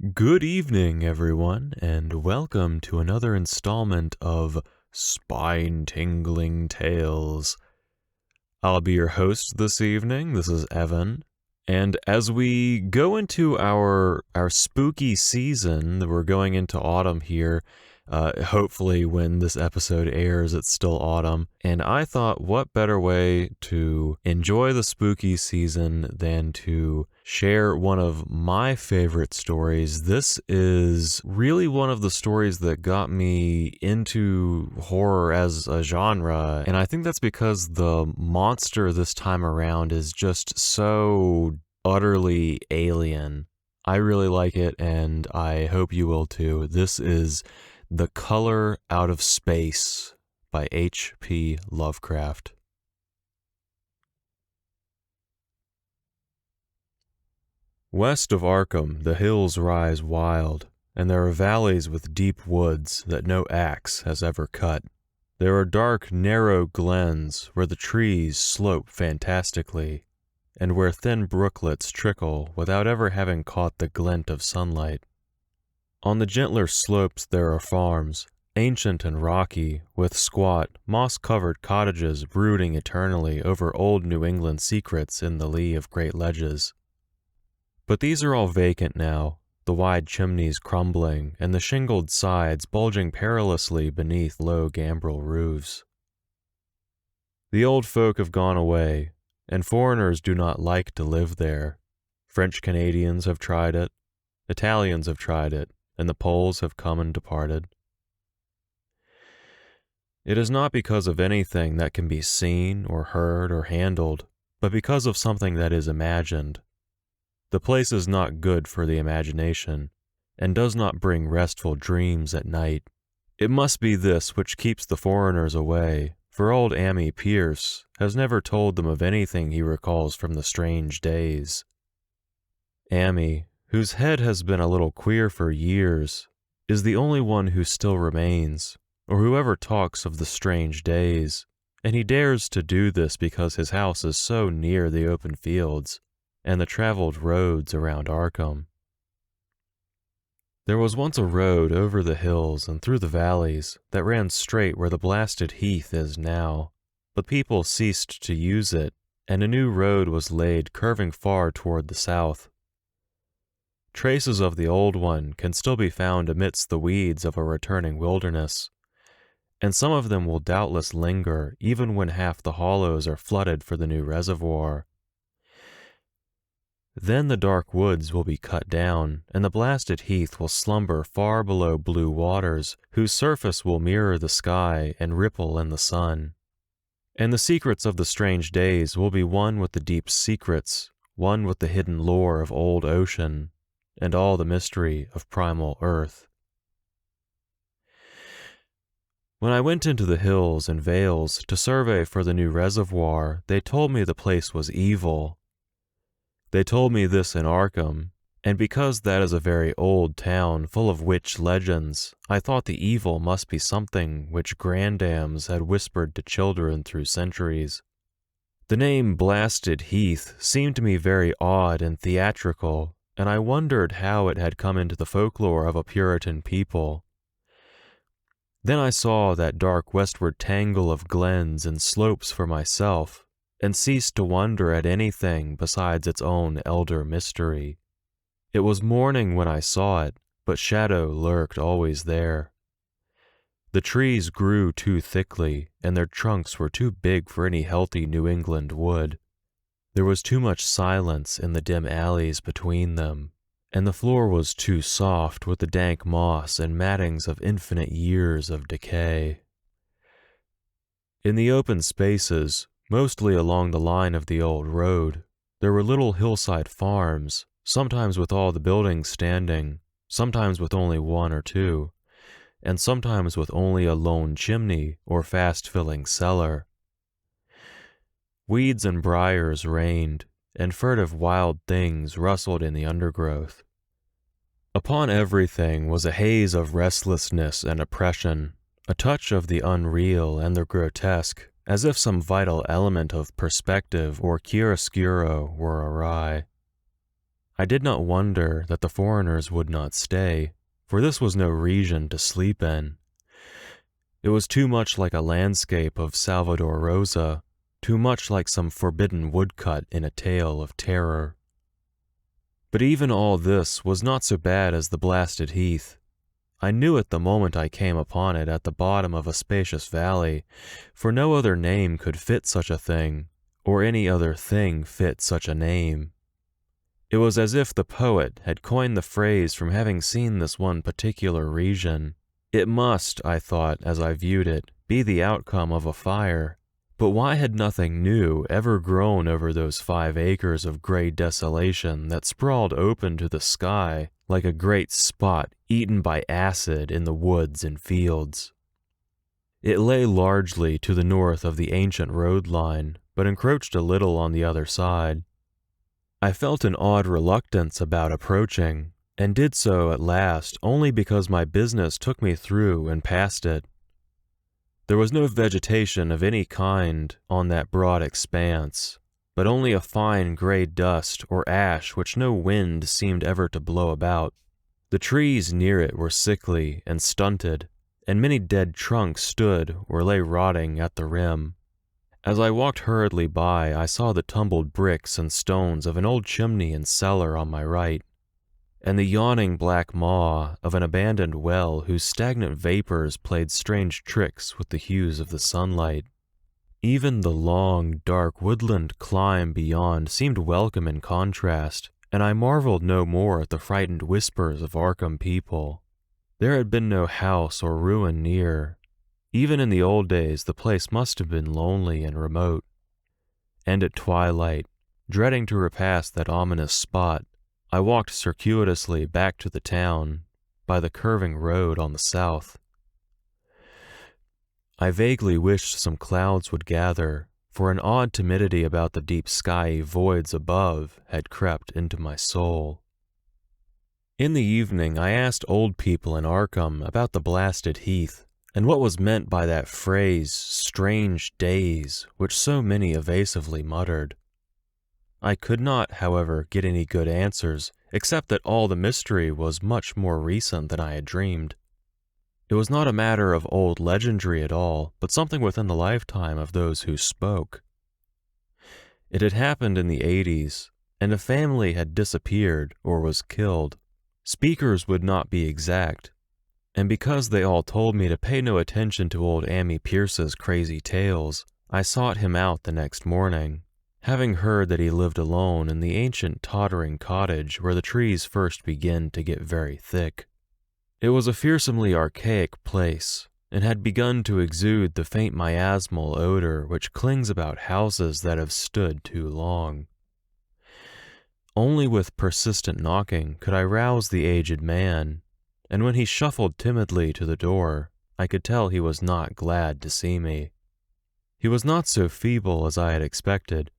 Good evening, everyone, and welcome to another installment of Spine-Tingling Tales. I'll be your host this evening. This is Evan, and as we go into our spooky season, we're going into autumn here. Hopefully when this episode airs, it's still autumn. And I thought, what better way to enjoy the spooky season than to share one of my favorite stories. This is really one of the stories that got me into horror as a genre. And I think that's because the monster this time around is just so utterly alien. I really like it, and I hope you will too. This is The Color Out of Space by H.P. Lovecraft. West of Arkham, the hills rise wild, and there are valleys with deep woods that no axe has ever cut. There are dark, narrow glens where the trees slope fantastically, and where thin brooklets trickle without ever having caught the glint of sunlight. On the gentler slopes there are farms, ancient and rocky, with squat, moss-covered cottages brooding eternally over old New England secrets in the lee of great ledges. But these are all vacant now, the wide chimneys crumbling and the shingled sides bulging perilously beneath low gambrel roofs. The old folk have gone away, and foreigners do not like to live there. French Canadians have tried it, Italians have tried it, and the Poles have come and departed. It is not because of anything that can be seen or heard or handled, but because of something that is imagined. The place is not good for the imagination, and does not bring restful dreams at night. It must be this which keeps the foreigners away, for old Ammi Pierce has never told them of anything he recalls from the strange days. Ammi, whose head has been a little queer for years, is the only one who still remains, or who ever talks of the strange days, and he dares to do this because his house is so near the open fields and the traveled roads around Arkham. There was once a road over the hills and through the valleys that ran straight where the blasted heath is now, but people ceased to use it, and a new road was laid curving far toward the south. Traces of the old one can still be found amidst the weeds of a returning wilderness, and some of them will doubtless linger even when half the hollows are flooded for the new reservoir. Then the dark woods will be cut down, and the blasted heath will slumber far below blue waters, whose surface will mirror the sky and ripple in the sun. And the secrets of the strange days will be one with the deep secrets, one with the hidden lore of old ocean, and all the mystery of primal earth. When I went into the hills and vales to survey for the new reservoir, they told me the place was evil. They told me this in Arkham, and because that is a very old town full of witch legends, I thought the evil must be something which grandams had whispered to children through centuries. The name Blasted Heath seemed to me very odd and theatrical, and I wondered how it had come into the folklore of a Puritan people. Then I saw that dark westward tangle of glens and slopes for myself, and ceased to wonder at anything besides its own elder mystery. It was morning when I saw it, but shadow lurked always there. The trees grew too thickly, and their trunks were too big for any healthy New England wood. There was too much silence in the dim alleys between them, and the floor was too soft with the dank moss and mattings of infinite years of decay. In the open spaces, mostly along the line of the old road, there were little hillside farms, sometimes with all the buildings standing, sometimes with only one or two, and sometimes with only a lone chimney or fast-filling cellar. Weeds and briars reigned, and furtive wild things rustled in the undergrowth. Upon everything was a haze of restlessness and oppression, a touch of the unreal and the grotesque, as if some vital element of perspective or chiaroscuro were awry. I did not wonder that the foreigners would not stay, for this was no region to sleep in. It was too much like a landscape of Salvador Rosa, too much like some forbidden woodcut in a tale of terror. But even all this was not so bad as the blasted heath. I knew it the moment I came upon it at the bottom of a spacious valley, for no other name could fit such a thing, or any other thing fit such a name. It was as if the poet had coined the phrase from having seen this one particular region. It must, I thought as I viewed it, be the outcome of a fire. But why had nothing new ever grown over those 5 acres of gray desolation that sprawled open to the sky like a great spot eaten by acid in the woods and fields? It lay largely to the north of the ancient road line, but encroached a little on the other side. I felt an odd reluctance about approaching, and did so at last only because my business took me through and past it. There was no vegetation of any kind on that broad expanse, but only a fine gray dust or ash which no wind seemed ever to blow about. The trees near it were sickly and stunted, and many dead trunks stood or lay rotting at the rim. As I walked hurriedly by, I saw the tumbled bricks and stones of an old chimney and cellar on my right, and the yawning black maw of an abandoned well whose stagnant vapors played strange tricks with the hues of the sunlight. Even the long, dark woodland climb beyond seemed welcome in contrast, and I marveled no more at the frightened whispers of Arkham people. There had been no house or ruin near. Even in the old days, the place must have been lonely and remote. And at twilight, dreading to repass that ominous spot, I walked circuitously back to the town by the curving road on the south. I vaguely wished some clouds would gather, for an odd timidity about the deep skyey voids above had crept into my soul. In the evening, I asked old people in Arkham about the blasted heath, and what was meant by that phrase, strange days, which so many evasively muttered. I could not, however, get any good answers, except that all the mystery was much more recent than I had dreamed. It was not a matter of old legendry at all, but something within the lifetime of those who spoke. It had happened in the 80s, and a family had disappeared or was killed. Speakers would not be exact, and because they all told me to pay no attention to old Ammi Pierce's crazy tales, I sought him out the next morning, having heard that he lived alone in the ancient tottering cottage where the trees first begin to get very thick. It was a fearsomely archaic place, and had begun to exude the faint miasmal odor which clings about houses that have stood too long. Only with persistent knocking could I rouse the aged man, and when he shuffled timidly to the door, I could tell he was not glad to see me. He was not so feeble as I had expected,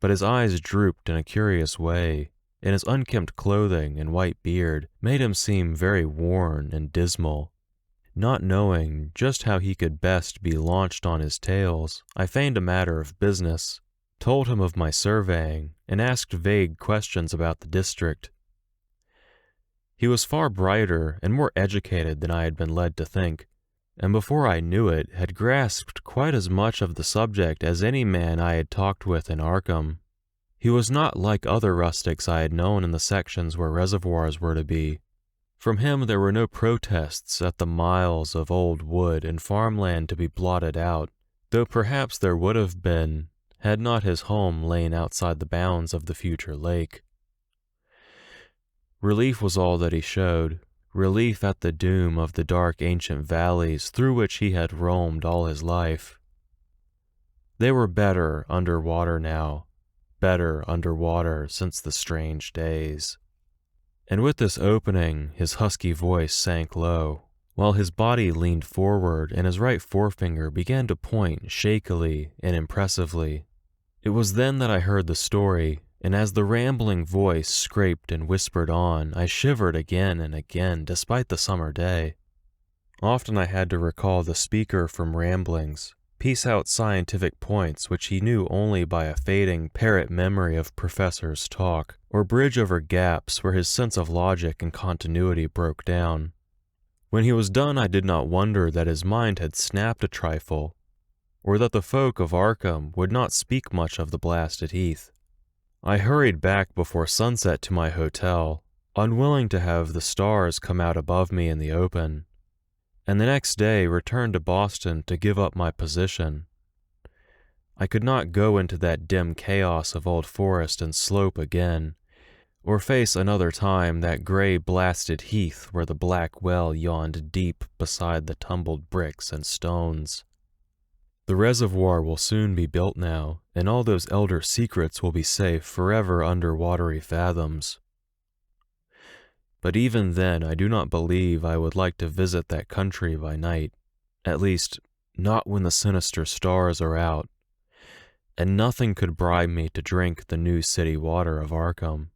but his eyes drooped in a curious way, and his unkempt clothing and white beard made him seem very worn and dismal. Not knowing just how he could best be launched on his tales, I feigned a matter of business, told him of my surveying, and asked vague questions about the district. He was far brighter and more educated than I had been led to think, and before I knew it had grasped quite as much of the subject as any man I had talked with in Arkham. He was not like other rustics I had known in the sections where reservoirs were to be. From him there were no protests at the miles of old wood and farmland to be blotted out, though perhaps there would have been, had not his home lain outside the bounds of the future lake. Relief was all that he showed, relief at the doom of the dark ancient valleys through which he had roamed all his life. They were better under water now, better under water since the strange days. And with this opening, his husky voice sank low, while his body leaned forward and his right forefinger began to point shakily and impressively. It was then that I heard the story, and as the rambling voice scraped and whispered on, I shivered again and again despite the summer day. Often I had to recall the speaker from ramblings, piece out scientific points which he knew only by a fading parrot memory of professors' talk, or bridge over gaps where his sense of logic and continuity broke down. When he was done, I did not wonder that his mind had snapped a trifle, or that the folk of Arkham would not speak much of the blasted heath. I hurried back before sunset to my hotel, unwilling to have the stars come out above me in the open, and the next day returned to Boston to give up my position. I could not go into that dim chaos of old forest and slope again, or face another time that gray blasted heath where the black well yawned deep beside the tumbled bricks and stones. The reservoir will soon be built now, and all those elder secrets will be safe forever under watery fathoms. But even then I do not believe I would like to visit that country by night, at least not when the sinister stars are out, and nothing could bribe me to drink the new city water of Arkham.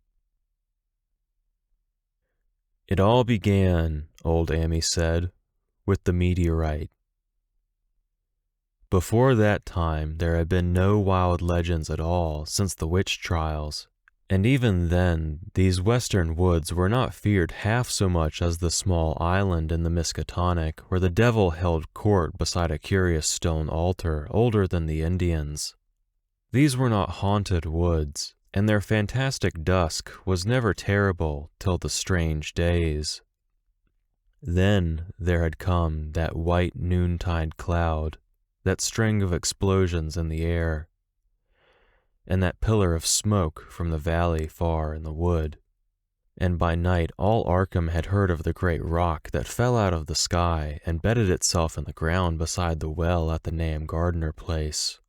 It all began, old Amy said, with the meteorite. Before that time there had been no wild legends at all since the witch trials, and even then these western woods were not feared half so much as the small island in the Miskatonic where the devil held court beside a curious stone altar older than the Indians. These were not haunted woods, and their fantastic dusk was never terrible till the strange days. Then there had come that white noontide cloud, that string of explosions in the air, and that pillar of smoke from the valley far in the wood. And by night all Arkham had heard of the great rock that fell out of the sky and bedded itself in the ground beside the well at the Nahum Gardner place.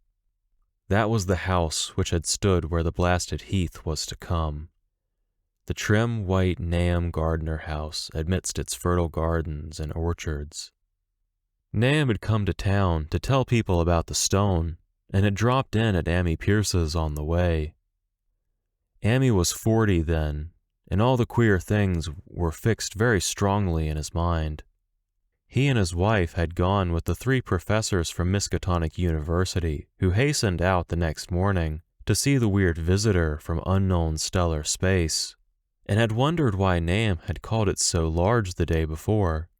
That was the house which had stood where the blasted heath was to come. The trim white Nahum Gardner house amidst its fertile gardens and orchards. Nahum had come to town to tell people about the stone, and had dropped in at Amy Pierce's on the way. Amy was 40 then, and all the queer things were fixed very strongly in his mind. He and his wife had gone with the 3 professors from Miskatonic University, who hastened out the next morning to see the weird visitor from unknown stellar space, and had wondered why Nahum had called it so large the day before.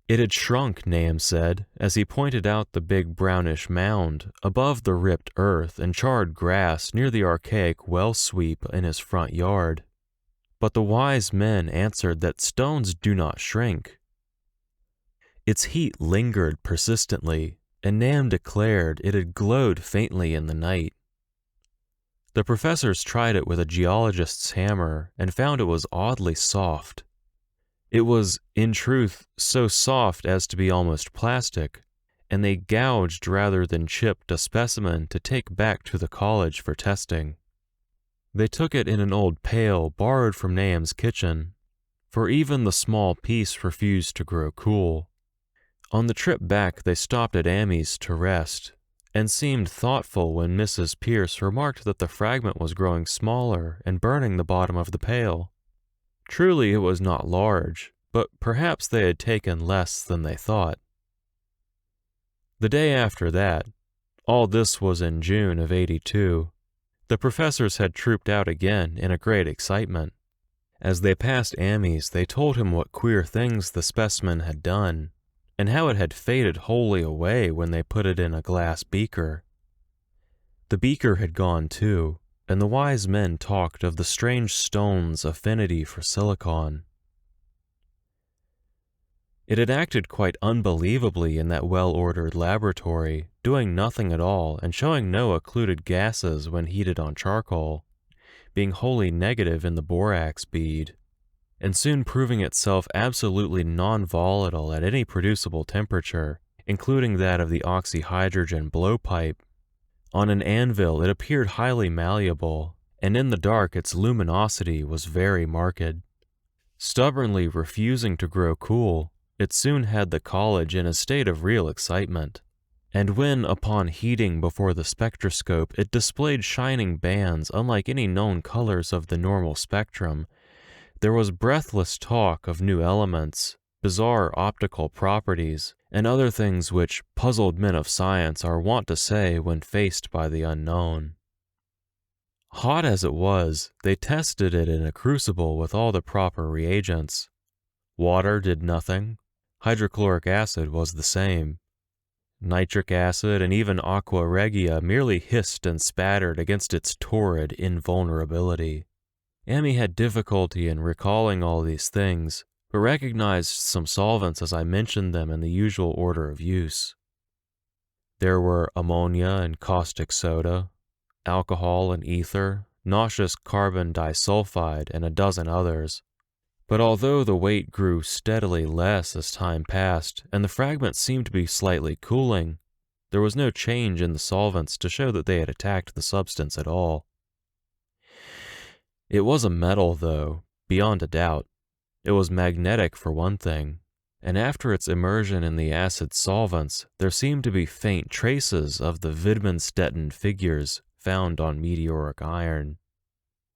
It had shrunk, Nahum said, as he pointed out the big brownish mound above the ripped earth and charred grass near the archaic well sweep in his front yard. But the wise men answered that stones do not shrink. Its heat lingered persistently, and Nahum declared it had glowed faintly in the night. The professors tried it with a geologist's hammer and found it was oddly soft. It was, in truth, so soft as to be almost plastic, and they gouged rather than chipped a specimen to take back to the college for testing. They took it in an old pail borrowed from Nahum's kitchen, for even the small piece refused to grow cool. On the trip back they stopped at Amy's to rest, and seemed thoughtful when Mrs. Pierce remarked that the fragment was growing smaller and burning the bottom of the pail. Truly it was not large, but perhaps they had taken less than they thought. The day after that, all this was in June of '82, the professors had trooped out again in a great excitement. As they passed Amy's, they told him what queer things the specimen had done, and how it had faded wholly away when they put it in a glass beaker. The beaker had gone too, and the wise men talked of the strange stone's affinity for silicon. It had acted quite unbelievably in that well-ordered laboratory, doing nothing at all and showing no occluded gases when heated on charcoal, being wholly negative in the borax bead, and soon proving itself absolutely non-volatile at any producible temperature, including that of the oxyhydrogen blowpipe. On an anvil it appeared highly malleable, and in the dark its luminosity was very marked. Stubbornly refusing to grow cool, it soon had the college in a state of real excitement, and when, upon heating before the spectroscope, it displayed shining bands unlike any known colors of the normal spectrum, there was breathless talk of new elements, bizarre optical properties, and other things which puzzled men of science are wont to say when faced by the unknown. Hot as it was, they tested it in a crucible with all the proper reagents. Water did nothing. Hydrochloric acid was the same. Nitric acid and even aqua regia merely hissed and spattered against its torrid invulnerability. Amy had difficulty in recalling all these things, but recognized some solvents as I mentioned them in the usual order of use. There were ammonia and caustic soda, alcohol and ether, nauseous carbon disulfide, and a dozen others. But although the weight grew steadily less as time passed, and the fragments seemed to be slightly cooling, there was no change in the solvents to show that they had attacked the substance at all. It was a metal, though, beyond a doubt. It was magnetic for one thing, and after its immersion in the acid solvents, there seemed to be faint traces of the Widmanstätten figures found on meteoric iron.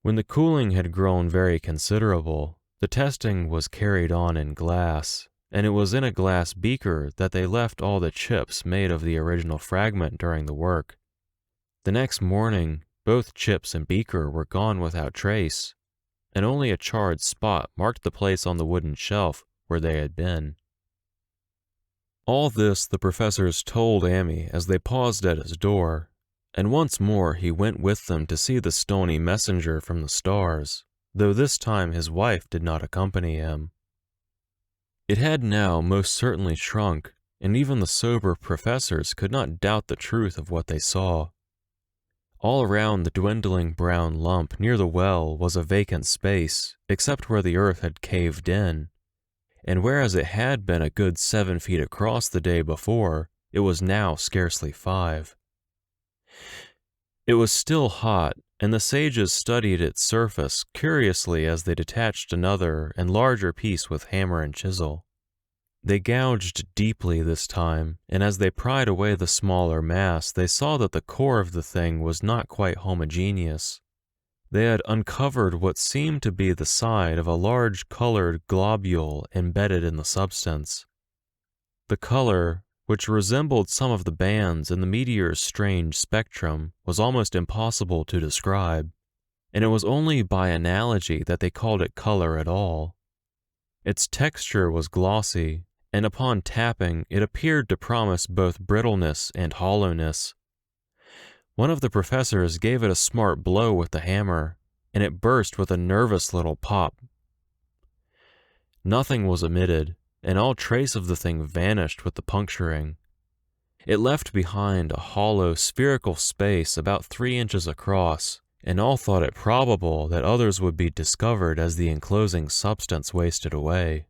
When the cooling had grown very considerable, the testing was carried on in glass, and it was in a glass beaker that they left all the chips made of the original fragment during the work. The next morning, both chips and beaker were gone without trace, and only a charred spot marked the place on the wooden shelf where they had been. All this the professors told Amy as they paused at his door, and once more he went with them to see the stony messenger from the stars, though this time his wife did not accompany him. It had now most certainly shrunk, and even the sober professors could not doubt the truth of what they saw. All around the dwindling brown lump near the well was a vacant space, except where the earth had caved in, and whereas it had been a good 7 feet across the day before, it was now scarcely 5. It was still hot, and the sages studied its surface curiously as they detached another and larger piece with hammer and chisel. They gouged deeply this time, and as they pried away the smaller mass, they saw that the core of the thing was not quite homogeneous. They had uncovered what seemed to be the side of a large colored globule embedded in the substance. The color, which resembled some of the bands in the meteor's strange spectrum, was almost impossible to describe, and it was only by analogy that they called it color at all. Its texture was glossy, and upon tapping it appeared to promise both brittleness and hollowness. One of the professors gave it a smart blow with the hammer, and it burst with a nervous little pop. Nothing was emitted, and all trace of the thing vanished with the puncturing. It left behind a hollow spherical space about 3 inches across, and all thought it probable that others would be discovered as the enclosing substance wasted away.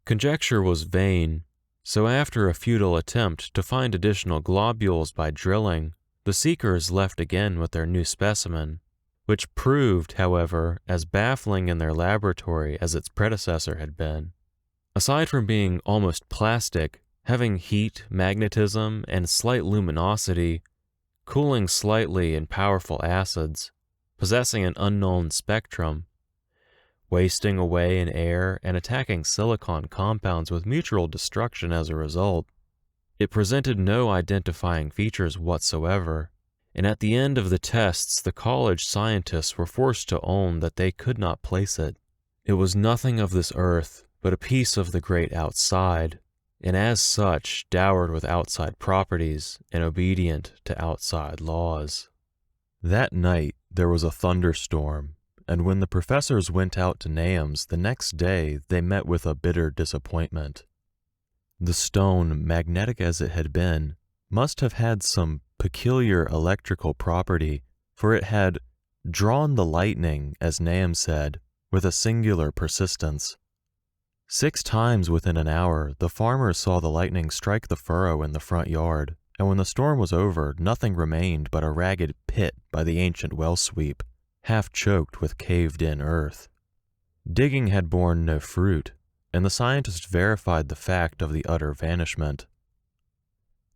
Conjecture was vain, so after a futile attempt to find additional globules by drilling, the seekers left again with their new specimen, which proved, however, as baffling in their laboratory as its predecessor had been. Aside from being almost plastic, having heat, magnetism, and slight luminosity, cooling slightly in powerful acids, possessing an unknown spectrum, wasting away in air and attacking silicon compounds with mutual destruction as a result, it presented no identifying features whatsoever, and at the end of the tests the college scientists were forced to own that they could not place it. It was nothing of this earth, but a piece of the great outside, and as such dowered with outside properties and obedient to outside laws. That night there was a thunderstorm, and when the professors went out to Nahum's the next day they met with a bitter disappointment. The stone, magnetic as it had been, must have had some peculiar electrical property, for it had drawn the lightning, as Nahum said, with a singular persistence. 6 times within an hour, the farmers saw the lightning strike the furrow in the front yard, and when the storm was over, nothing remained but a ragged pit by the ancient well sweep, half choked with caved-in earth. Digging had borne no fruit, and the scientist verified the fact of the utter vanishment.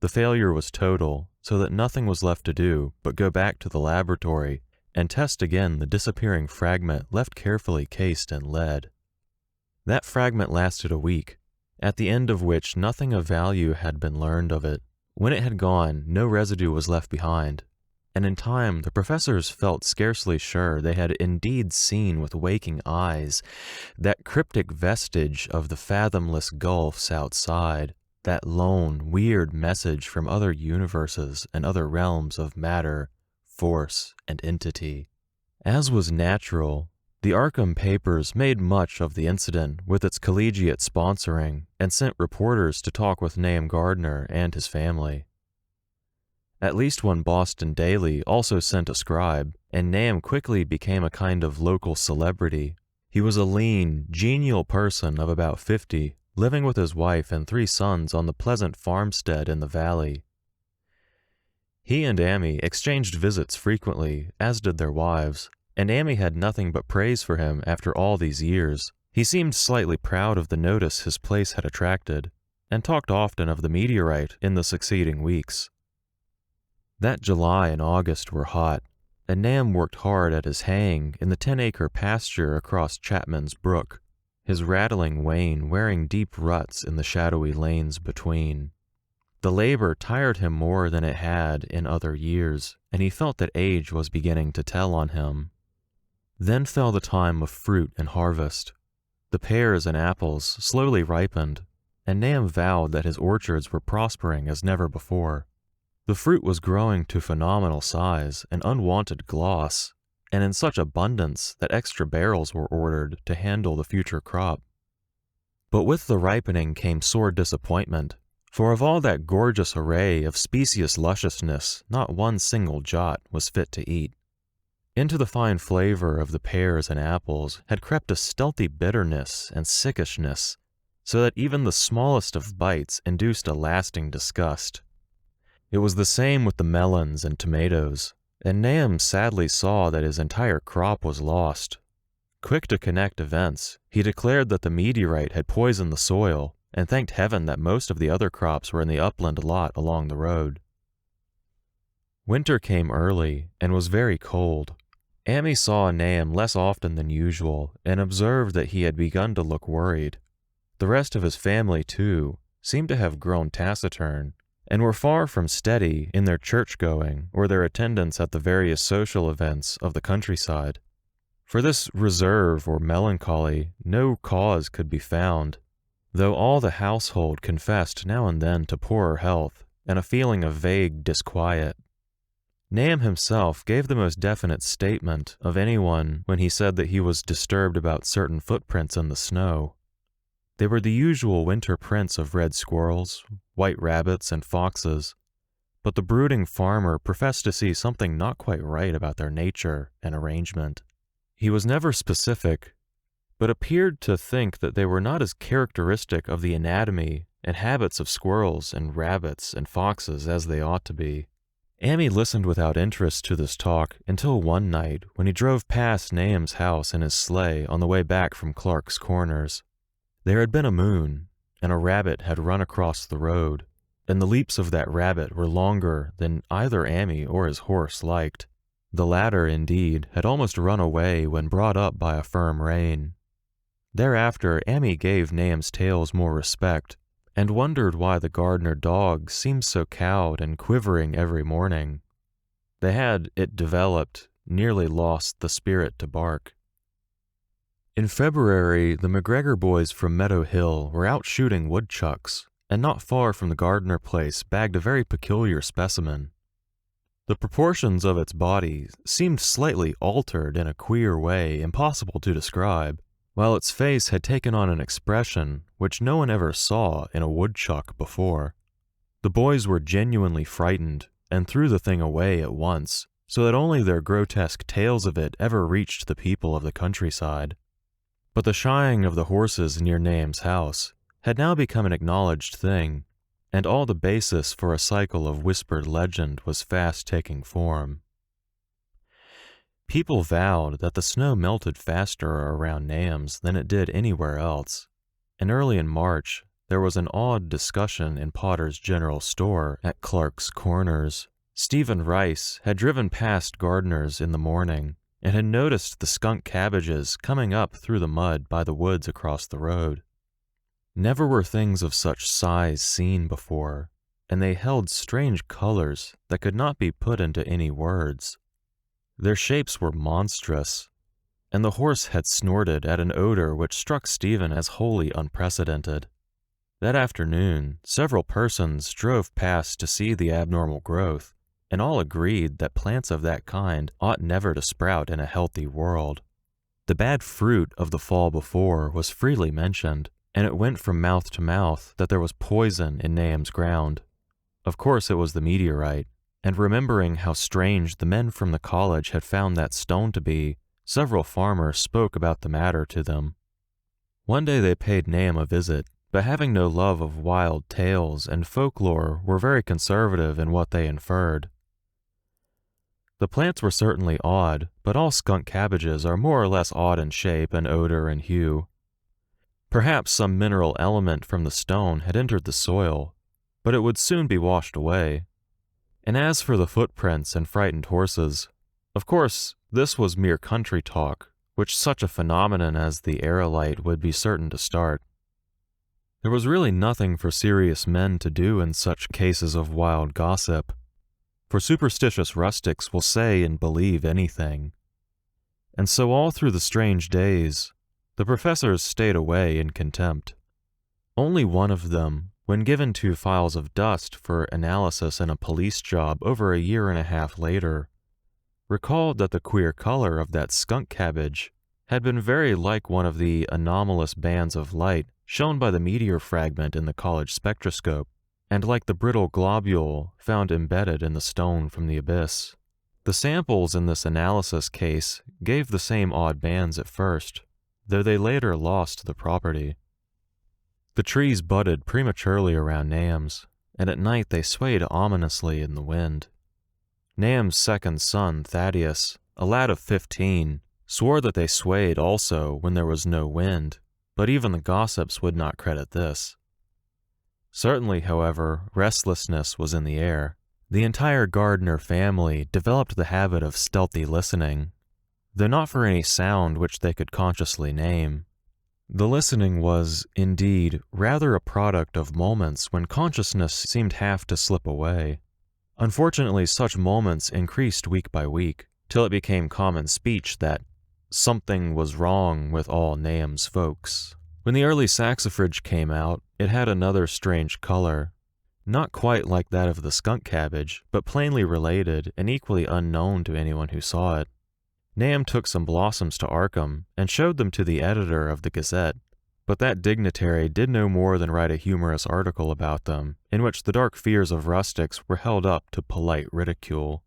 The failure was total, so that nothing was left to do but go back to the laboratory and test again the disappearing fragment left carefully cased in lead. That fragment lasted a week, at the end of which nothing of value had been learned of it. When it had gone, no residue was left behind, and in time the professors felt scarcely sure they had indeed seen with waking eyes that cryptic vestige of the fathomless gulfs outside, that lone, weird message from other universes and other realms of matter, force, and entity. As was natural, the Arkham papers made much of the incident with its collegiate sponsoring and sent reporters to talk with Nahum Gardner and his family. At least one Boston daily also sent a scribe, and Nahum quickly became a kind of local celebrity. He was a lean, genial person of about 50, living with his wife and 3 sons on the pleasant farmstead in the valley. He and Amy exchanged visits frequently, as did their wives, and Amy had nothing but praise for him after all these years. He seemed slightly proud of the notice his place had attracted, and talked often of the meteorite in the succeeding weeks. That July and August were hot, and Nahum worked hard at his haying in the 10-acre pasture across Chapman's Brook, his rattling wain wearing deep ruts in the shadowy lanes between. The labor tired him more than it had in other years, and he felt that age was beginning to tell on him. Then fell the time of fruit and harvest. The pears and apples slowly ripened, and Nahum vowed that his orchards were prospering as never before. The fruit was growing to phenomenal size and unwanted gloss, and in such abundance that extra barrels were ordered to handle the future crop. But with the ripening came sore disappointment, for of all that gorgeous array of specious lusciousness, not one single jot was fit to eat. Into the fine flavor of the pears and apples had crept a stealthy bitterness and sickishness, so that even the smallest of bites induced a lasting disgust. It was the same with the melons and tomatoes, and Nahum sadly saw that his entire crop was lost. Quick to connect events, he declared that the meteorite had poisoned the soil, and thanked heaven that most of the other crops were in the upland lot along the road. Winter came early and was very cold. Amy saw Nahum less often than usual and observed that he had begun to look worried. The rest of his family, too, seemed to have grown taciturn, and were far from steady in their church-going or their attendance at the various social events of the countryside. For this reserve or melancholy no cause could be found, though all the household confessed now and then to poorer health and a feeling of vague disquiet. Nahum himself gave the most definite statement of anyone when he said that he was disturbed about certain footprints in the snow. They were the usual winter prints of red squirrels, white rabbits, and foxes, but the brooding farmer professed to see something not quite right about their nature and arrangement. He was never specific, but appeared to think that they were not as characteristic of the anatomy and habits of squirrels and rabbits and foxes as they ought to be. Amy listened without interest to this talk until one night when he drove past Nahum's house in his sleigh on the way back from Clark's Corners. There had been a moon, and a rabbit had run across the road, and the leaps of that rabbit were longer than either Amy or his horse liked. The latter, indeed, had almost run away when brought up by a firm rein. Thereafter, Amy gave Nahum's tales more respect, and wondered why the Gardner dog seemed so cowed and quivering every morning. They had, it developed, nearly lost the spirit to bark. In February, the McGregor boys from Meadow Hill were out shooting woodchucks, and not far from the Gardner place bagged a very peculiar specimen. The proportions of its body seemed slightly altered in a queer way impossible to describe, while its face had taken on an expression which no one ever saw in a woodchuck before. The boys were genuinely frightened, and threw the thing away at once, so that only their grotesque tales of it ever reached the people of the countryside. But the shying of the horses near Nahum's house had now become an acknowledged thing, and all the basis for a cycle of whispered legend was fast taking form. People vowed that the snow melted faster around Nahum's than it did anywhere else, and early in March there was an awed discussion in Potter's General Store at Clark's Corners. Stephen Rice had driven past Gardner's in the morning and had noticed the skunk cabbages coming up through the mud by the woods across the road. Never were things of such size seen before, and they held strange colors that could not be put into any words. Their shapes were monstrous, and the horse had snorted at an odor which struck Stephen as wholly unprecedented. That afternoon, several persons drove past to see the abnormal growth, and all agreed that plants of that kind ought never to sprout in a healthy world. The bad fruit of the fall before was freely mentioned, and it went from mouth to mouth that there was poison in Nahum's ground. Of course it was the meteorite, and remembering how strange the men from the college had found that stone to be, several farmers spoke about the matter to them. One day they paid Nahum a visit, but having no love of wild tales and folklore were very conservative in what they inferred. The plants were certainly odd, but all skunk cabbages are more or less odd in shape and odor and hue. Perhaps some mineral element from the stone had entered the soil, but it would soon be washed away. And as for the footprints and frightened horses, of course, this was mere country talk, which such a phenomenon as the aerolite would be certain to start. There was really nothing for serious men to do in such cases of wild gossip, for superstitious rustics will say and believe anything. And so all through the strange days, the professors stayed away in contempt. Only one of them, when given 2 files of dust for analysis in a police job over a year and a half later, recalled that the queer color of that skunk cabbage had been very like one of the anomalous bands of light shown by the meteor fragment in the college spectroscope, and like the brittle globule found embedded in the stone from the abyss. The samples in this analysis case gave the same odd bands at first, though they later lost the property. The trees budded prematurely around Nahum's, and at night they swayed ominously in the wind. Nahum's second son, Thaddeus, a lad of 15, swore that they swayed also when there was no wind, but even the gossips would not credit this. Certainly, however, restlessness was in the air. The entire Gardner family developed the habit of stealthy listening, though not for any sound which they could consciously name. The listening was, indeed, rather a product of moments when consciousness seemed half to slip away. Unfortunately, such moments increased week by week, till it became common speech that something was wrong with all Nahum's folks. When the early saxifrage came out, it had another strange color, not quite like that of the skunk cabbage, but plainly related and equally unknown to anyone who saw it. Nahum took some blossoms to Arkham and showed them to the editor of the Gazette, but that dignitary did no more than write a humorous article about them, in which the dark fears of rustics were held up to polite ridicule.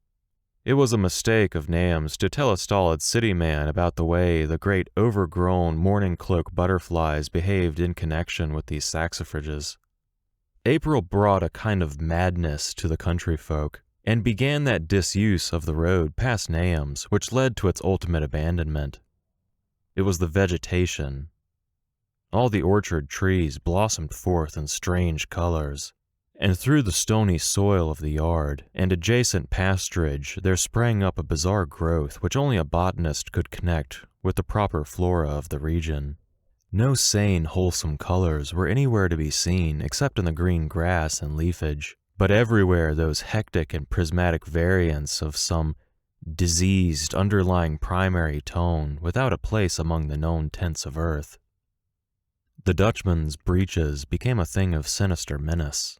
It was a mistake of Nahum's to tell a stolid city man about the way the great overgrown morning cloak butterflies behaved in connection with these saxifrages. April brought a kind of madness to the country folk, and began that disuse of the road past Nahum's which led to its ultimate abandonment. It was the vegetation. All the orchard trees blossomed forth in strange colors, and through the stony soil of the yard and adjacent pasturage there sprang up a bizarre growth which only a botanist could connect with the proper flora of the region. No sane, wholesome colors were anywhere to be seen except in the green grass and leafage, but everywhere those hectic and prismatic variants of some diseased underlying primary tone without a place among the known tints of earth. The Dutchman's breeches became a thing of sinister menace,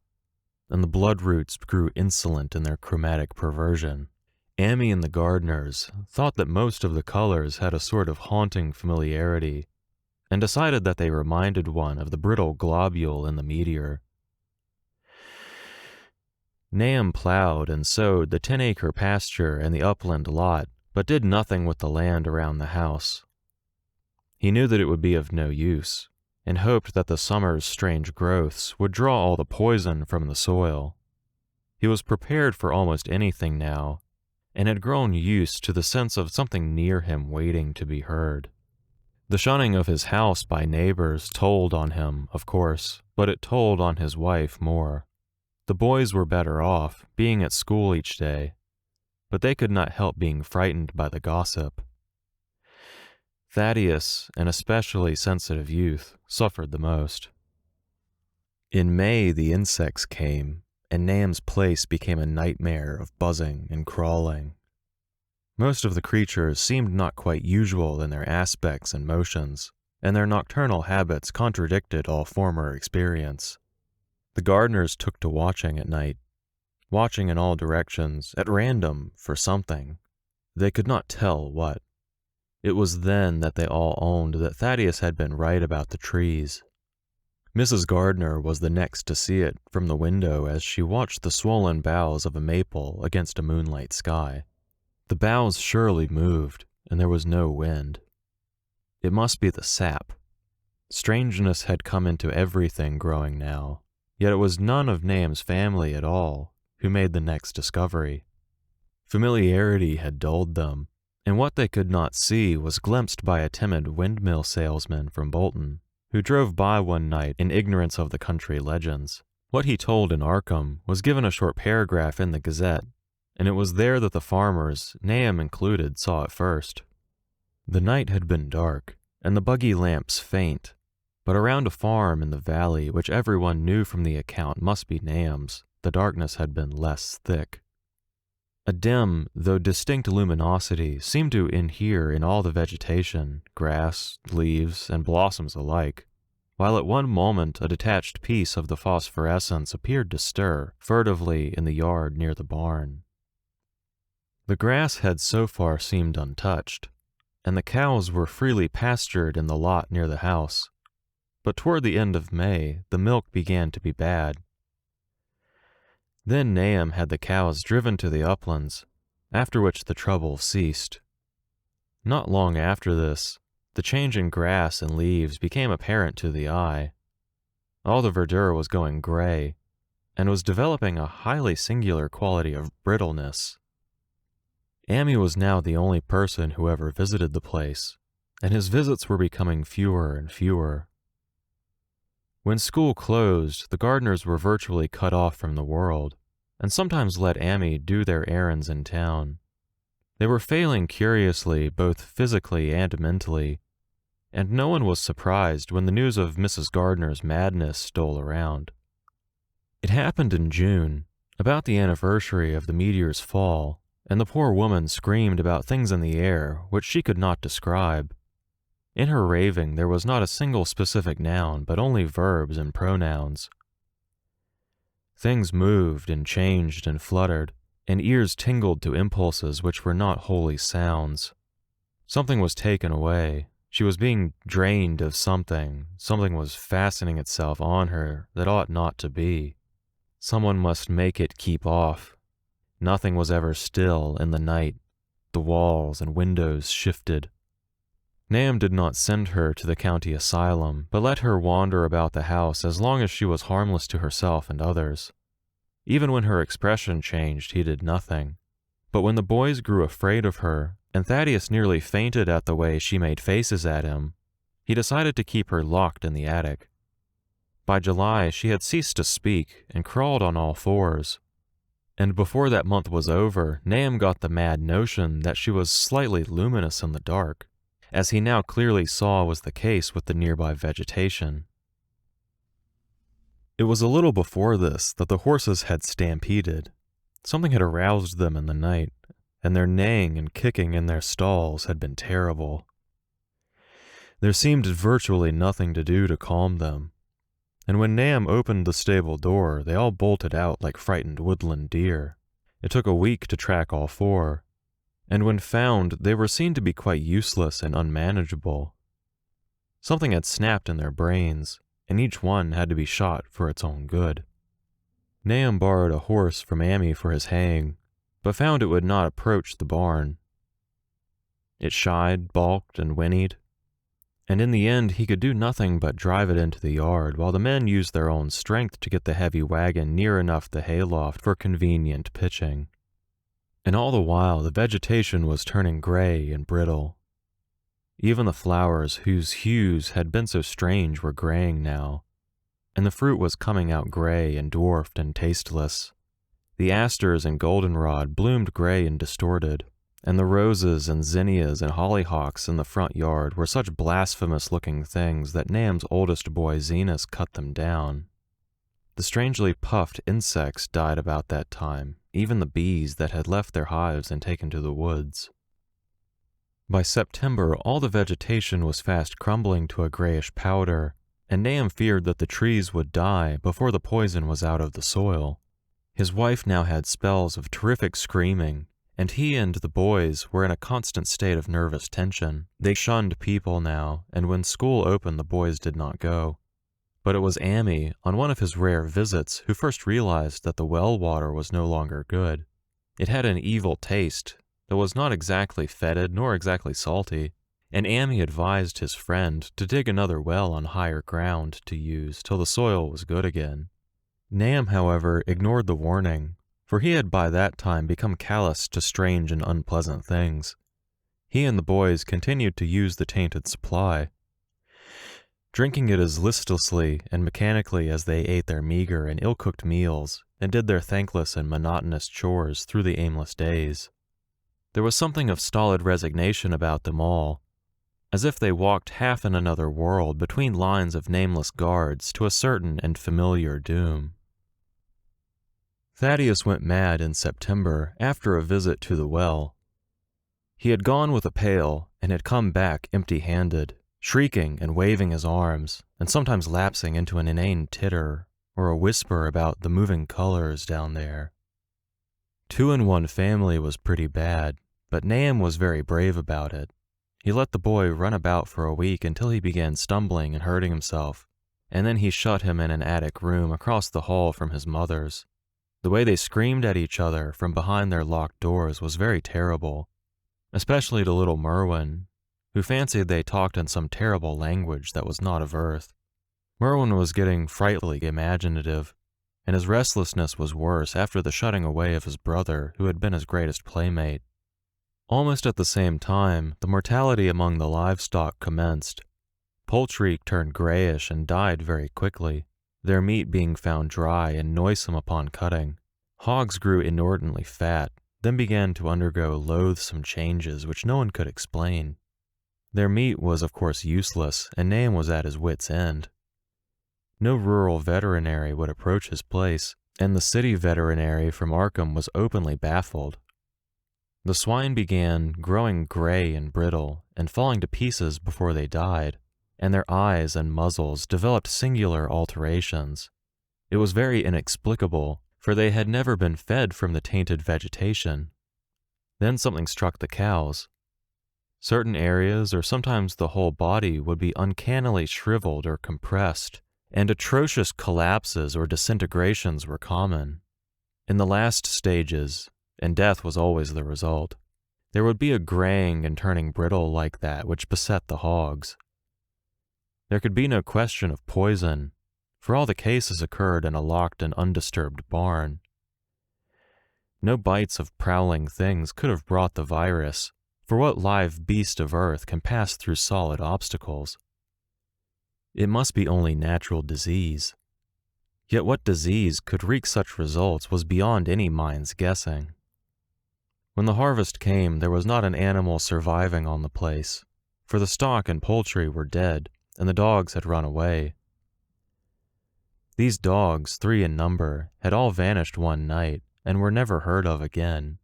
and the bloodroots grew insolent in their chromatic perversion. Amy and the Gardners thought that most of the colors had a sort of haunting familiarity, and decided that they reminded one of the brittle globule in the meteor. Nahum plowed and sowed the 10-acre pasture and the upland lot, but did nothing with the land around the house. He knew that it would be of no use, and hoped that the summer's strange growths would draw all the poison from the soil. He was prepared for almost anything now, and had grown used to the sense of something near him waiting to be heard. The shunning of his house by neighbors told on him, of course, but it told on his wife more. The boys were better off, being at school each day, but they could not help being frightened by the gossip. Thaddeus, an especially sensitive youth, suffered the most. In May, the insects came, and Nam's place became a nightmare of buzzing and crawling. Most of the creatures seemed not quite usual in their aspects and motions, and their nocturnal habits contradicted all former experience. The gardeners took to watching at night, watching in all directions, at random, for something. They could not tell what. It was then that they all owned that Thaddeus had been right about the trees. Mrs. Gardner was the next to see it from the window as she watched the swollen boughs of a maple against a moonlight sky. The boughs surely moved, and there was no wind. It must be the sap. Strangeness had come into everything growing now, yet it was none of Nam's family at all who made the next discovery. Familiarity had dulled them, and what they could not see was glimpsed by a timid windmill salesman from Bolton, who drove by one night in ignorance of the country legends. What he told in Arkham was given a short paragraph in the Gazette, and it was there that the farmers, Nahum included, saw it first. The night had been dark, and the buggy lamps faint, but around a farm in the valley which everyone knew from the account must be Nahum's, the darkness had been less thick. A dim, though distinct luminosity seemed to inhere in all the vegetation, grass, leaves, and blossoms alike, while at one moment a detached piece of the phosphorescence appeared to stir furtively in the yard near the barn. The grass had so far seemed untouched, and the cows were freely pastured in the lot near the house, but toward the end of May the milk began to be bad. Then Nahum had the cows driven to the uplands, after which the trouble ceased. Not long after this, the change in grass and leaves became apparent to the eye. All the verdure was going gray, and was developing a highly singular quality of brittleness. Amy was now the only person who ever visited the place, and his visits were becoming fewer and fewer. When school closed, the Gardners were virtually cut off from the world, and sometimes let Amy do their errands in town. They were failing curiously, both physically and mentally, and no one was surprised when the news of Mrs. Gardner's madness stole around. It happened in June, about the anniversary of the meteor's fall, and the poor woman screamed about things in the air which she could not describe. In her raving there was not a single specific noun, but only verbs and pronouns. Things moved and changed and fluttered, and ears tingled to impulses which were not wholly sounds. Something was taken away. She was being drained of something. Something was fastening itself on her that ought not to be. Someone must make it keep off. Nothing was ever still in the night. The walls and windows shifted. Nahum did not send her to the county asylum, but let her wander about the house as long as she was harmless to herself and others. Even when her expression changed, he did nothing. But when the boys grew afraid of her, and Thaddeus nearly fainted at the way she made faces at him, he decided to keep her locked in the attic. By July, she had ceased to speak and crawled on all fours. And before that month was over, Nahum got the mad notion that she was slightly luminous in the dark, as he now clearly saw was the case with the nearby vegetation. It was a little before this that the horses had stampeded. Something had aroused them in the night, and their neighing and kicking in their stalls had been terrible. There seemed virtually nothing to do to calm them, and when Nahum opened the stable door, they all bolted out like frightened woodland deer. It took a week to track all four, and when found, they were seen to be quite useless and unmanageable. Something had snapped in their brains, and each one had to be shot for its own good. Nahum borrowed a horse from Amy for his haying, but found it would not approach the barn. It shied, balked, and whinnied, and in the end he could do nothing but drive it into the yard, while the men used their own strength to get the heavy wagon near enough the hayloft for convenient pitching. And all the while the vegetation was turning gray and brittle. Even the flowers whose hues had been so strange were graying now, and the fruit was coming out gray and dwarfed and tasteless. The asters and goldenrod bloomed gray and distorted, and the roses and zinnias and hollyhocks in the front yard were such blasphemous-looking things that Nahum's oldest boy Zenas cut them down. The strangely puffed insects died about that time, even the bees that had left their hives and taken to the woods. By September, all the vegetation was fast crumbling to a grayish powder, and Nahum feared that the trees would die before the poison was out of the soil. His wife now had spells of terrific screaming, and he and the boys were in a constant state of nervous tension. They shunned people now, and when school opened the boys did not go. But it was Amy, on one of his rare visits, who first realized that the well water was no longer good. It had an evil taste that was not exactly fetid nor exactly salty, and Amy advised his friend to dig another well on higher ground to use till the soil was good again. Nahum, however, ignored the warning, for he had by that time become callous to strange and unpleasant things. He and the boys continued to use the tainted supply, drinking it as listlessly and mechanically as they ate their meager and ill-cooked meals and did their thankless and monotonous chores through the aimless days. There was something of stolid resignation about them all, as if they walked half in another world between lines of nameless guards to a certain and familiar doom. Thaddeus went mad in September after a visit to the well. He had gone with a pail and had come back empty-handed, shrieking and waving his arms, and sometimes lapsing into an inane titter or a whisper about the moving colors down there. 2-in-1 family was pretty bad, but Nahum was very brave about it. He let the boy run about for a week until he began stumbling and hurting himself, and then he shut him in an attic room across the hall from his mother's. The way they screamed at each other from behind their locked doors was very terrible, especially to little Merwin, who fancied they talked in some terrible language that was not of earth. Merwin was getting frightfully imaginative, and his restlessness was worse after the shutting away of his brother, who had been his greatest playmate. Almost at the same time, the mortality among the livestock commenced. Poultry turned grayish and died very quickly, their meat being found dry and noisome upon cutting. Hogs grew inordinately fat, then began to undergo loathsome changes which no one could explain. Their meat was of course useless, and Nahum was at his wit's end. No rural veterinary would approach his place, and the city veterinary from Arkham was openly baffled. The swine began growing gray and brittle, and falling to pieces before they died, and their eyes and muzzles developed singular alterations. It was very inexplicable, for they had never been fed from the tainted vegetation. Then something struck the cows. Certain areas, or sometimes the whole body, would be uncannily shriveled or compressed, and atrocious collapses or disintegrations were common. In the last stages, and death was always the result, there would be a graying and turning brittle like that which beset the hogs. There could be no question of poison, for all the cases occurred in a locked and undisturbed barn. No bites of prowling things could have brought the virus, for what live beast of earth can pass through solid obstacles? It must be only natural disease. Yet what disease could wreak such results was beyond any mind's guessing. When the harvest came, there was not an animal surviving on the place, for the stock and poultry were dead, and the dogs had run away. These dogs, 3 in number, had all vanished one night, and were never heard of again.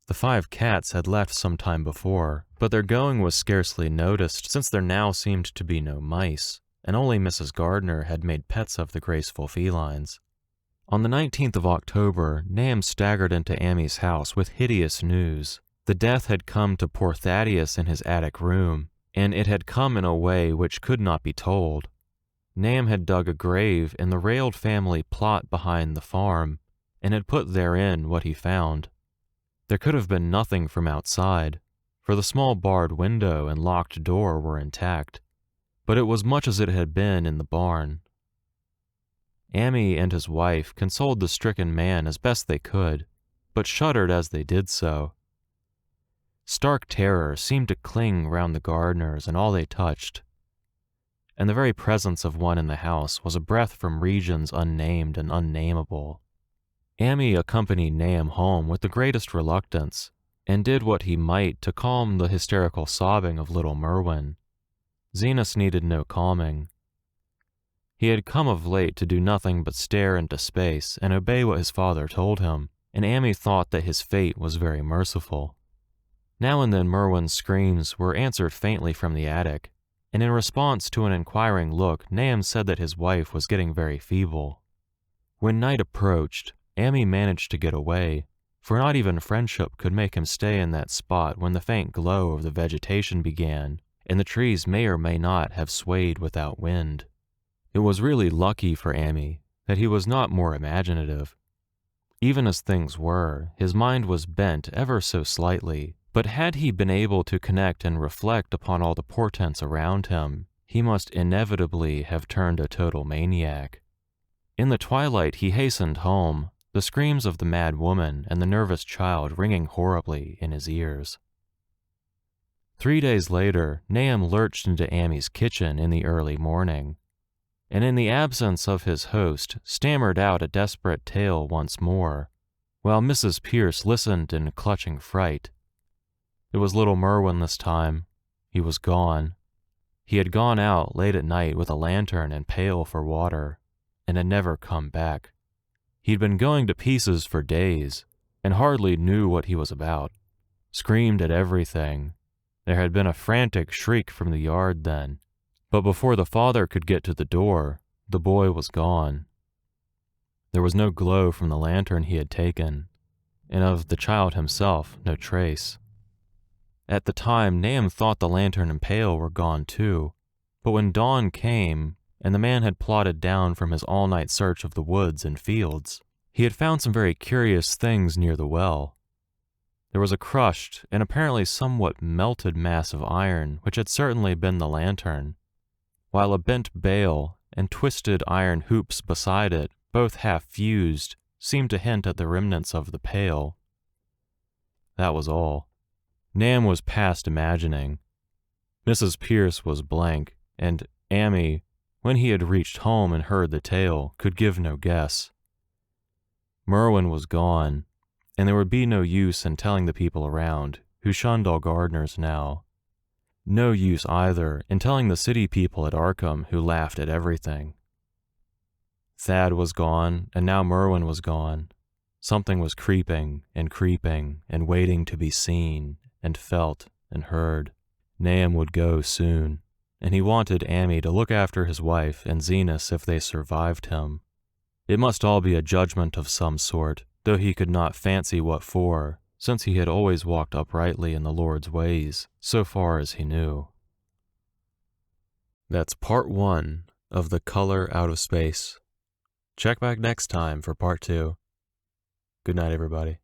The 5 cats had left some time before, but their going was scarcely noticed, since there now seemed to be no mice, and only Mrs. Gardner had made pets of the graceful felines. On the 19th of October, Nahum staggered into Amy's house with hideous news. The death had come to poor Thaddeus in his attic room, and it had come in a way which could not be told. Nahum had dug a grave in the railed family plot behind the farm, and had put therein what he found. There could have been nothing from outside, for the small barred window and locked door were intact, but it was much as it had been in the barn. Amy and his wife consoled the stricken man as best they could, but shuddered as they did so. Stark terror seemed to cling round the Gardners and all they touched, and the very presence of one in the house was a breath from regions unnamed and unnameable. Amy accompanied Nahum home with the greatest reluctance, and did what he might to calm the hysterical sobbing of little Merwin. Zenas needed no calming. He had come of late to do nothing but stare into space and obey what his father told him, and Amy thought that his fate was very merciful. Now and then Merwin's screams were answered faintly from the attic, and in response to an inquiring look, Nahum said that his wife was getting very feeble. When night approached, Amy managed to get away, for not even friendship could make him stay in that spot when the faint glow of the vegetation began, and the trees may or may not have swayed without wind. It was really lucky for Amy that he was not more imaginative. Even as things were, his mind was bent ever so slightly, but had he been able to connect and reflect upon all the portents around him, he must inevitably have turned a total maniac. In the twilight he hastened home, the screams of the mad woman and the nervous child ringing horribly in his ears. 3 days later, Nahum lurched into Amy's kitchen in the early morning, and in the absence of his host, stammered out a desperate tale once more, while Mrs. Pierce listened in clutching fright. It was little Merwin this time. He was gone. He had gone out late at night with a lantern and pail for water, and had never come back. He'd been going to pieces for days, and hardly knew what he was about. Screamed at everything. There had been a frantic shriek from the yard then, but before the father could get to the door, the boy was gone. There was no glow from the lantern he had taken, and of the child himself no trace. At the time, Nahum thought the lantern and pail were gone too, but when dawn came, and the man had plodded down from his all-night search of the woods and fields, he had found some very curious things near the well. There was a crushed and apparently somewhat melted mass of iron which had certainly been the lantern, while a bent bale and twisted iron hoops beside it, both half fused, seemed to hint at the remnants of the pail. That was all. Nahum was past imagining. Mrs. Pierce was blank, and Amy, when he had reached home and heard the tale, could give no guess. Merwin was gone, and there would be no use in telling the people around, who shunned all gardeners now. No use either in telling the city people at Arkham, who laughed at everything. Thad was gone, and now Merwin was gone. Something was creeping and waiting to be seen and felt and heard. Nahum would go soon, and he wanted Amy to look after his wife and Zenas if they survived him. It must all be a judgment of some sort, though he could not fancy what for, since he had always walked uprightly in the Lord's ways, so far as he knew. That's part 1 of The Color Out of Space. Check back next time for part 2. Good night, everybody.